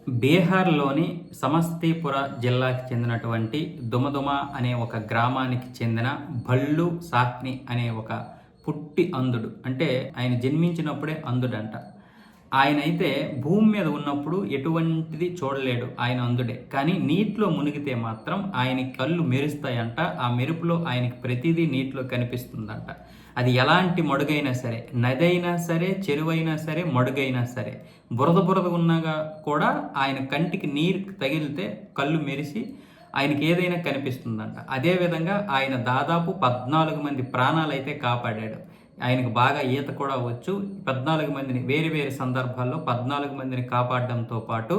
బీహార్‌లోని సమస్తీపుర జిల్లాకి చెందినటువంటి దుమదుమ అనే ఒక గ్రామానికి చెందిన భల్లు సాహ్ని అనే ఒక పుట్టి అంధుడు. అంటే ఆయన జన్మించినప్పుడే అంధుడంట. ఆయనైతే భూమి మీద ఉన్నప్పుడు ఎటువంటిది చూడలేడు. ఆయన అంధుడే. కానీ నీటిలో మునిగితే మాత్రం ఆయనకి కళ్ళు మెరుస్తాయంట. ఆ మెరుపులో ఆయనకి ప్రతిదీ నీటిలో కనిపిస్తుందంట. అది ఎలాంటి మడుగైనా సరే, నదైనా సరే, చెరువైనా సరే, మడుగైనా సరే, బురద బురద ఉన్నాగా కూడా ఆయన కంటికి నీరు తగిలితే కళ్ళు మెరిసి ఆయనకి ఏదైనా కనిపిస్తుందంట. అదేవిధంగా ఆయన దాదాపు 14 మంది ప్రాణాలైతే కాపాడాడు. ఆయనకు బాగా ఈత కూడా వచ్చు. 14 మందిని వేరు వేరు సందర్భాల్లో 14 మందిని కాపాడడంతో పాటు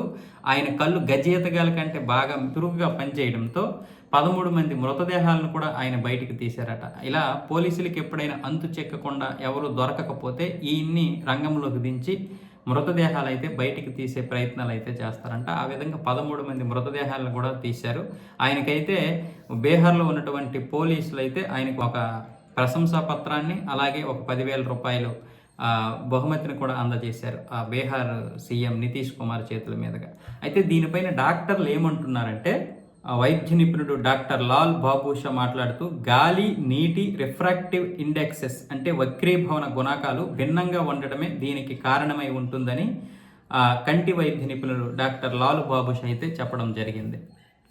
ఆయన కళ్ళు గజఈతగాల కంటే బాగా చురుకుగా పనిచేయడంతో 13 మంది మృతదేహాలను కూడా ఆయన బయటికి తీశారట. ఇలా పోలీసులకి ఎప్పుడైనా అంతు చెక్కకుండా ఎవరు దొరకకపోతే ఈయన్ని రంగంలోకి దించి మృతదేహాలు అయితే బయటికి తీసే ప్రయత్నాలు అయితే చేస్తారంట. ఆ విధంగా 13 మంది మృతదేహాలను కూడా తీశారు. ఆయనకైతే బీహార్లో ఉన్నటువంటి పోలీసులు అయితే ఆయనకు ఒక ప్రశంసా పత్రాన్ని అలాగే ఒక 10,000 రూపాయలు బహుమతిని కూడా అందజేశారు ఆ బీహార్ సీఎం నితీష్ కుమార్ చేతుల మీదుగా. అయితే దీనిపైన డాక్టర్లు ఏమంటున్నారంటే, వైద్య నిపుణుడు డాక్టర్ లాల్ బాబూషా మాట్లాడుతూ, గాలి నీటి రిఫ్రాక్టివ్ ఇండెక్సెస్ అంటే వక్రీభవన గుణకాలు భిన్నంగా ఉండడమే దీనికి కారణమై ఉంటుందని కంటి వైద్య నిపుణుడు డాక్టర్ లాల్ బాబూషా అయితే చెప్పడం జరిగింది.